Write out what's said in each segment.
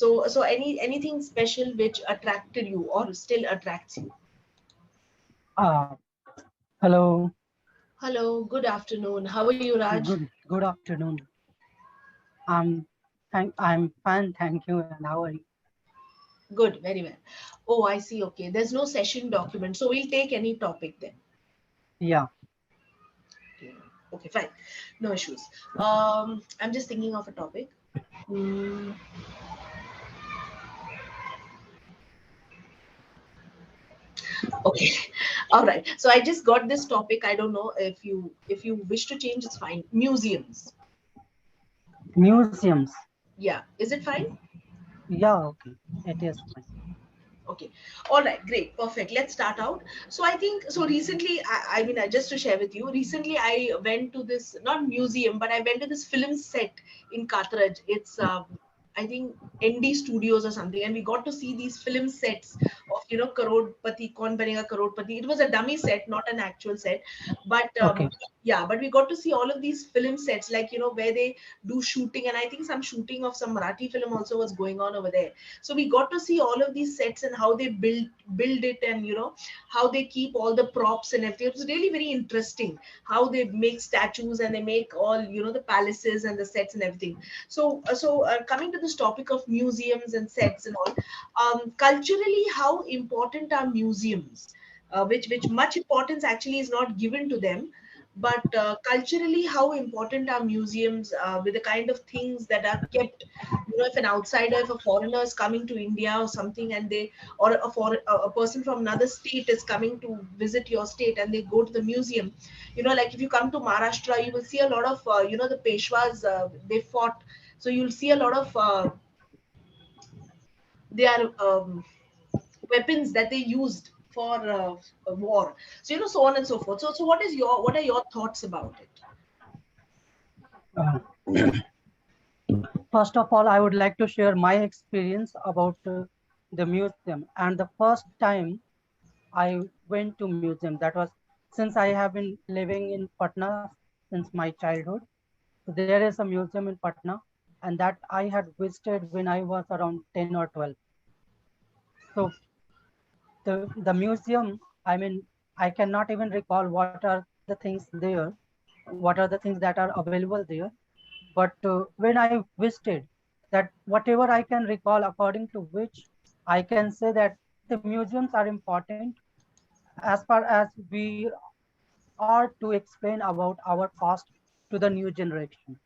So anything special which attracted you or still attracts you? Uh, Hello, Hello, good afternoon. How are you, Raj? good afternoon. I'm I'm fine, thank you. And how are you? Good, very well. Oh, I see. Okay, there's no session document, so we'll take any topic then. Yeah, Okay, fine. No issues. I'm just thinking of a topic. Hmm. Okay. All right. So I just got this topic. I don't know if you wish to change, it's fine. Museums. museums. Yeah. Is it fine? Yeah, okay, it is fine. Okay. All right. Great. Perfect. Let's start out. So I think so. Recently, I mean, just to share with you, recently I went to this not museum, but I went to this film set in Katraj. It's I think ND Studios or something, and we got to see these film sets of Karodpati, Kaun Banega Karodpati. It was a dummy set, not an actual set, but Okay, yeah, but we got to see all of these film sets, like where they do shooting, and I think some shooting of some Marathi film also was going on over there. So we got to see all of these sets and how they build it, and how they keep all the props and everything. It was really very interesting how they make statues and they make all the palaces and the sets and everything. So coming to this topic of museums and sets and all, culturally, how important are museums? Which much importance actually is not given to them, but culturally, how important are museums with the kind of things that are kept? If an outsider, if a foreigner is coming to India or something, and they or a person from another state is coming to visit your state and they go to the museum, like if you come to Maharashtra, you will see a lot of the Peshwas, they fought. So you'll see a lot of their weapons that they used for a war. So so on and so forth. So what are your thoughts about it? uh, first of all, I would like to share my experience about the museum. And the first time I went to museum, that was since I have been living in Patna since my childhood. So there is a museum in Patna, and that I had visited when I was around 10 or 12. So the museum, I mean, I cannot even recall what are the things there, what are the things that are available there. But when I visited, that whatever I can recall, according to which I can say that the museums are important as far as we are to explain about our past to the new generation.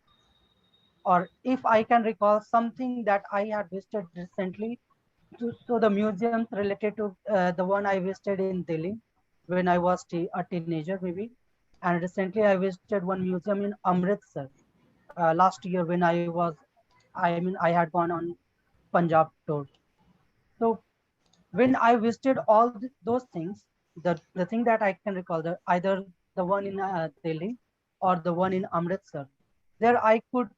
Or if I can recall something that I had visited recently, so the museums related to the one I visited in Delhi when I was a teenager, maybe. And recently I visited one museum in Amritsar last year when I mean, I had gone on Punjab tour. So when I visited all those things, the thing that I can recall, either the one in Delhi or the one in Amritsar, there I could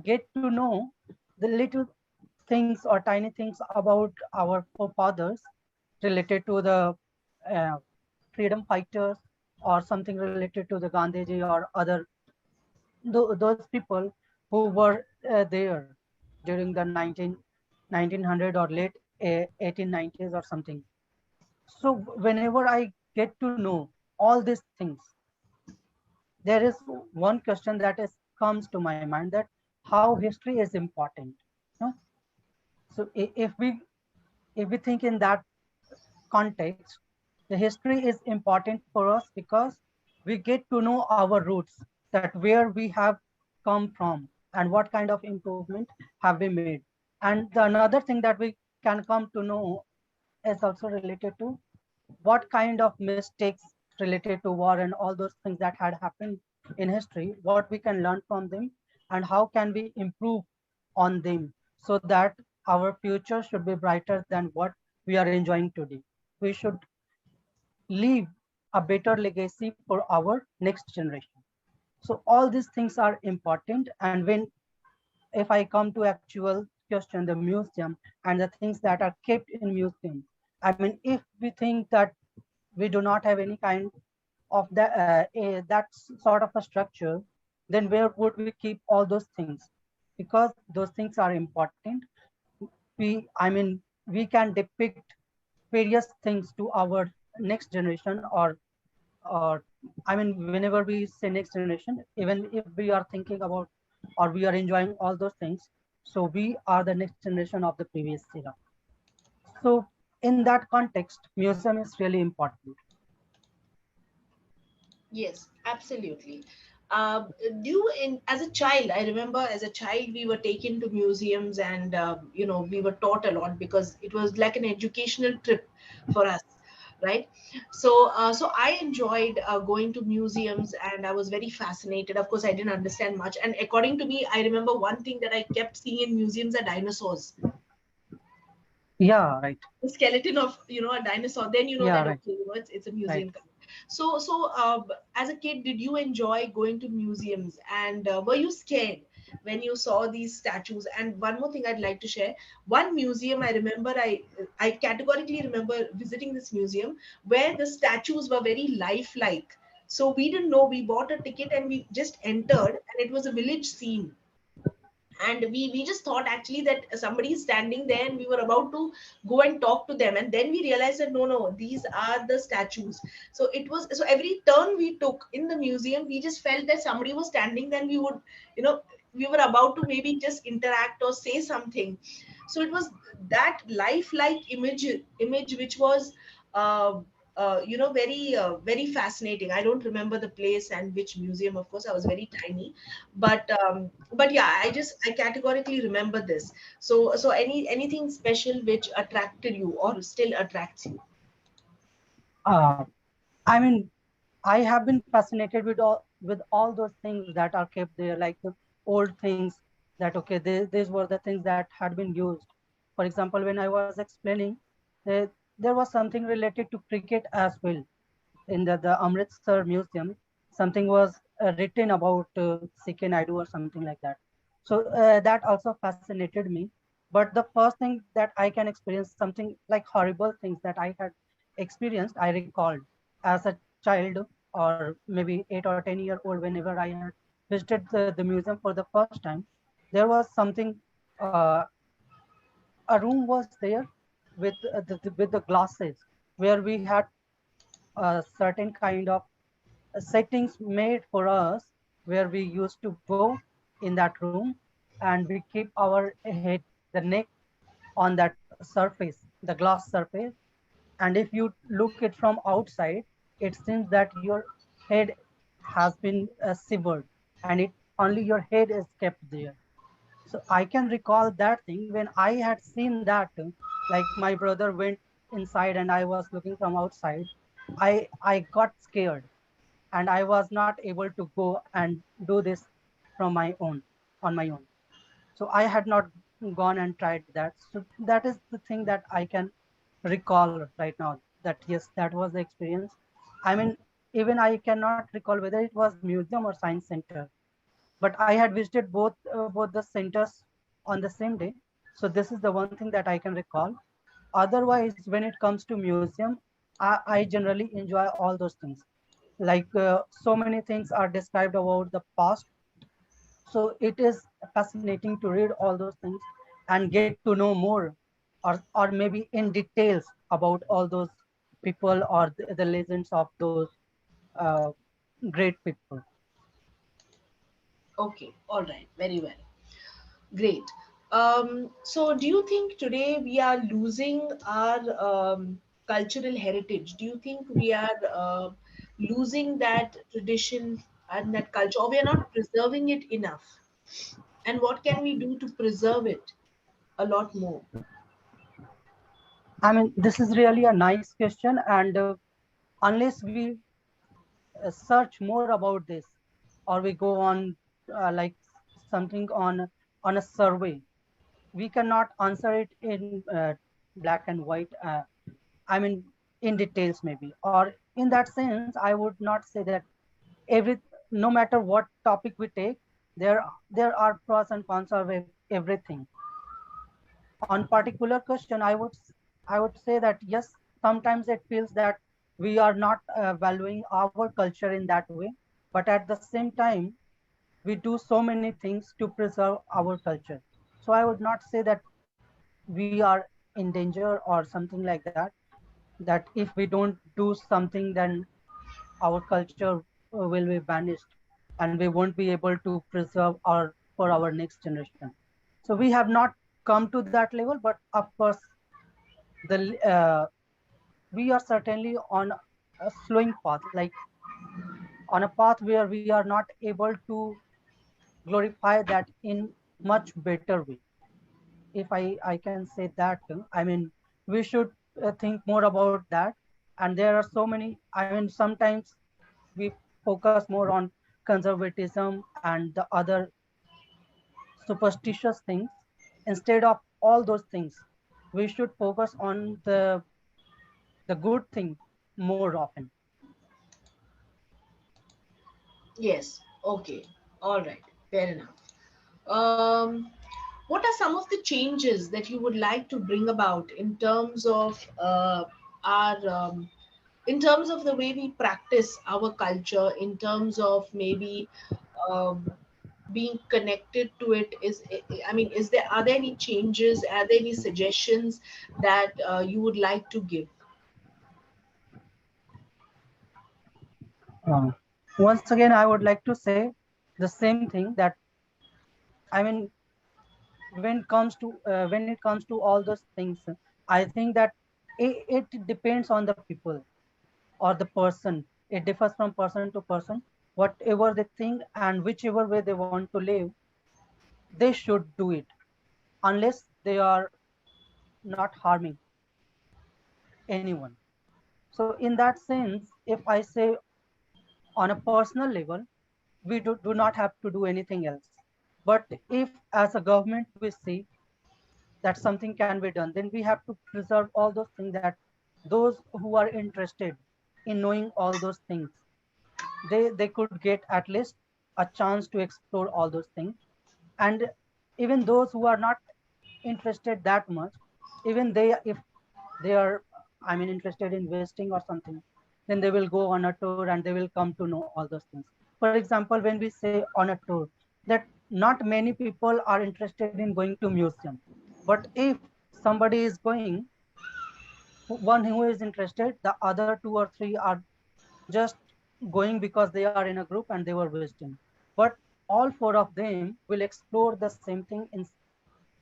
get to know the little things or tiny things about our forefathers related to the uh, freedom fighters, or something related to the Gandhiji or other those people who were there during the 1900 or late 1890s or something. So whenever I get to know all these things, there is one question that is comes to my mind, that how history is important. No? So if we think in that context, the history is important for us because we get to know our roots, that where we have come from and what kind of improvement have we made. And the another thing that we can come to know is also related to what kind of mistakes related to war and all those things that had happened in history, what we can learn from them, and how can we improve on them, so that our future should be brighter than what we are enjoying today. We should leave a better legacy for our next generation. So all these things are important. And when, if I come to actual question, the museum and the things that are kept in museum, I mean, if we think that we do not have any kind of that sort of a structure, then where would we keep all those things? Because those things are important. we can depict various things to our next generation, or whenever we say next generation, even if we are thinking about or we are enjoying all those things, so we are the next generation of the previous era. So in that context, museum is really important. Yes, absolutely. Do you, in as a child, I remember as a child we were taken to museums, and we were taught a lot because it was like an educational trip for us, right? So I enjoyed going to museums, and I was very fascinated. Of course, I didn't understand much, and according to me, I remember one thing that I kept seeing in museums are dinosaurs, Yeah, right. the skeleton of a dinosaur. Then you know Yeah, that, right. okay, it's a Right. museum. So as a kid, did you enjoy going to museums, and were you scared when you saw these statues? And one more thing I'd like to share: one museum I remember, I categorically remember visiting this museum where the statues were very lifelike. So we didn't know, we bought a ticket and we just entered, and it was a village scene, and we just thought actually that somebody is standing there, and we were about to go and talk to them, and then we realized that no, these are the statues. So it was, so every turn we took in the museum, we just felt that somebody was standing, then we would, you know we were about to maybe just interact or say something. So it was that lifelike image which was uh, very fascinating. I don't remember the place and which museum, of course I was very tiny, but yeah, I categorically remember this. So anything special which attracted you or still attracts you? uh, I mean, I have been fascinated with all those things that are kept there, like the old things that, okay, these were the things that had been used. For example, when I was explaining, there was something related to cricket as well in the Amritsar Museum. Something was written about Sikh Naidu or something like that. So that also fascinated me. But the first thing that I can experience, something like horrible things that I had experienced, I recalled as a child, or maybe 8 or 10 year old, whenever I had visited the museum for the first time. There was something, uh, a room was there with with the glasses, where we had a certain kind of settings made for us, where we used to go in that room and we keep our head, the neck, on that surface, the glass surface. And if you look it from outside, it seems that your head has been severed, and it only your head is kept there. So I can recall that thing when I had seen that. Like my brother went inside and I was looking from outside. I got scared, and I was not able to go and do this from my own on my own. So I had not gone and tried that. So that is the thing that I can recall right now. That yes, that was the experience. I mean, even I cannot recall whether it was museum or science center, but I had visited both the centers on the same day. So this is the one thing that I can recall. Otherwise, when it comes to museum, I generally enjoy all those things. Like so many things are described about the past, so it is fascinating to read all those things and get to know more, or maybe in details about all those people, or the legends of those uh, great people. Okay, all right, very well. Great. So, do you think today we are losing our cultural heritage? Do you think we are losing that tradition and that culture, or we are not preserving it enough? And what can we do to preserve it a lot more? I mean, this is really a nice question, and unless we search more about this, or we go on like something on a survey, we cannot answer it in black and white. I mean, in details maybe, or in that sense, I would not say that every no matter what topic we take, there are pros and cons of everything. On particular question, I would say that yes, sometimes it feels that we are not valuing our culture in that way, but at the same time, we do so many things to preserve our culture. So I would not say that we are in danger or something like that, that if we don't do something, then our culture will be vanished and we won't be able to preserve our for our next generation. So we have not come to that level, but of course the we are certainly on a slowing path, like on a path where we are not able to glorify that in much better way, if I can say that. I mean, we should think more about that. And there are so many, I mean, sometimes we focus more on conservatism and the other superstitious things. Instead of all those things, we should focus on the good thing more often. Yes. Okay. All right. Fair enough. Um, what are some of the changes that you would like to bring about in terms of our in terms of the way we practice our culture, in terms of maybe um, being connected to it? I mean, is there, are there any changes, are there any suggestions that you would like to give? uh, Once again, I would like to say the same thing, that I mean, when it comes to all those things, I think that it depends on the people or the person. It differs from person to person. Whatever they think and whichever way they want to live, they should do it, unless they are not harming anyone. So in that sense, if I say on a personal level, we do not have to do anything else. But if as a government we see that something can be done, then we have to preserve all those things, that those who are interested in knowing all those things, they could get at least a chance to explore all those things. And even those who are not interested that much, even they, if they are, I mean, interested in investing or something, then they will go on a tour and they will come to know all those things. For example, when we say on a tour, that not many people are interested in going to museum, but if somebody is going, one who is interested, the other two or three are just going because they are in a group and they were visiting. But all four of them will explore the same thing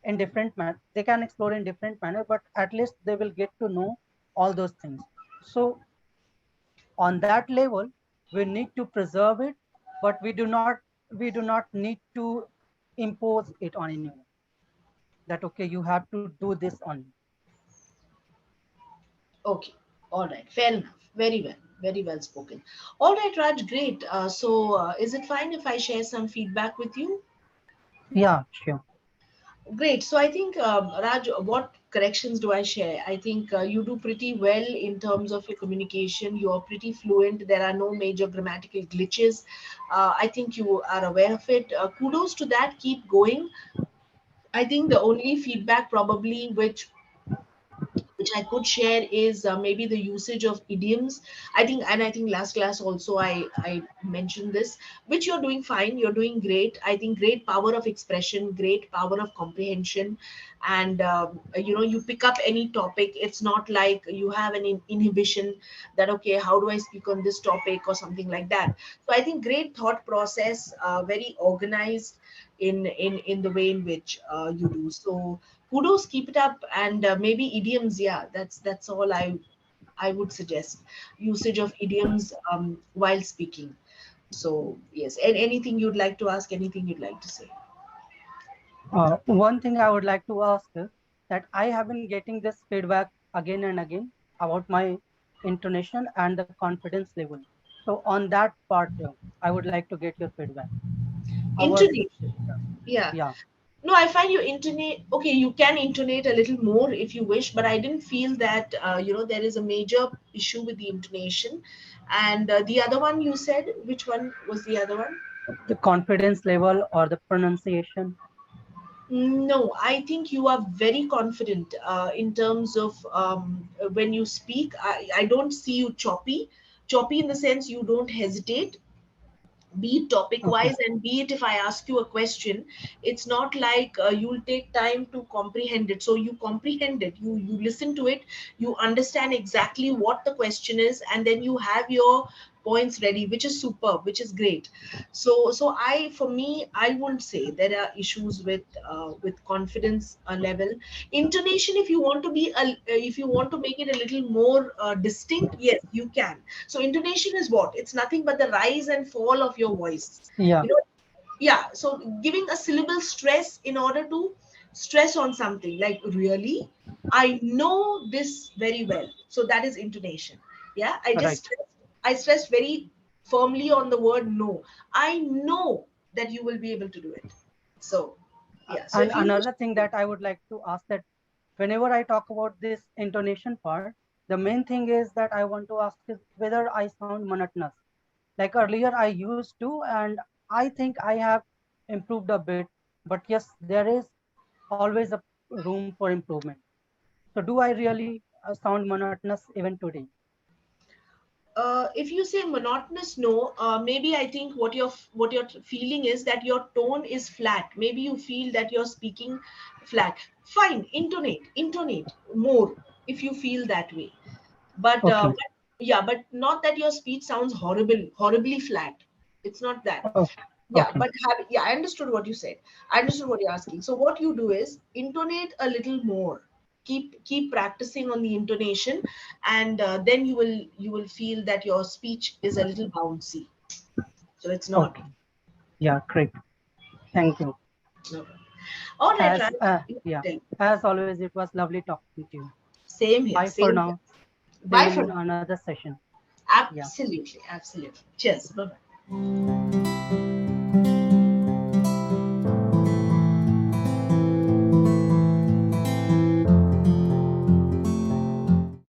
in different manner. They can explore in different manner, but at least they will get to know all those things. So on that level, we need to preserve it, but we do not need to impose it on anyone, that okay, you have to do this only. Okay. All right. Fair enough. Very well. Very well spoken. All right, Raj. Great. Is it fine if I share some feedback with you? Yeah, sure. Great. So I think, Raj, what corrections do I share? I think you do pretty well in terms of your communication. You are pretty fluent. There are no major grammatical glitches. I think you are aware of it. Kudos to that. Keep going. I think the only feedback probably which I could share is maybe the usage of idioms. I think last class also I mentioned this, which you're doing fine. You're doing great. I think great power of expression, great power of comprehension, and you pick up any topic. It's not like you have an inhibition that okay, how do I speak on this topic or something like that. So I think great thought process, very organized in the way in which you do. So kudos, keep it up. And maybe idioms, yeah, that's all I would suggest, usage of idioms while speaking. So yes, and anything you'd like to ask, anything you'd like to say? One thing I would like to ask is that I have been getting this feedback again and again about my intonation and the confidence level. So on that part, I would like to get your feedback. How was it? Intonation, yeah. Yeah. No, I find you intonate. Okay, you can intonate a little more if you wish, but I didn't feel that there is a major issue with the intonation. And the other one you said, which one was the other one? The confidence level or the pronunciation. No, I think you are very confident in terms of when you speak. I don't see you choppy. Choppy in the sense you don't hesitate. be it topic Okay. wise, and be it if I ask you a question, it's not like you'll take time to comprehend it. So you comprehend it, you listen to it, you understand exactly what the question is, and then you have your points ready, which is superb, which is great. So I, for me, I won't say there are issues with confidence level. Intonation, if you want to be if you want to make it a little more distinct, yes, you can. So intonation is what? It's nothing but the rise and fall of your voice. Yeah. You know, yeah. So giving a syllable stress in order to stress on something, like really, I know this very well. So that is intonation. Yeah. Right. I stressed very firmly on the word no. I know that you will be able to do it. So yeah. So And if you another thing that I would like to ask, that whenever I talk about this intonation part, the main thing is that I want to ask is whether I sound monotonous. Like earlier, I used to, and I think I have improved a bit. But yes, there is always a room for improvement. So, do I really sound monotonous even today? if you say monotonous, no. Maybe I think what you're feeling is that your tone is flat. Maybe you feel that you're speaking flat. Fine, intonate more if you feel that way. Okay. But yeah, but not that your speech sounds horribly flat. It's not that. Okay. Yeah, Okay. but yeah, I understood what you said. I understood what you're asking. So what you do is intonate a little more. Keep practicing on the intonation, and then you will feel that your speech is a little bouncy. So it's not. Okay. Yeah. Great. Thank you. No. All right, As Raj. yeah, Tell me. as always, it was lovely talking to you. Same here. Bye for Same here. now. See you Bye for in now. another session. Yeah. Absolutely. Absolutely. Cheers. Bye bye.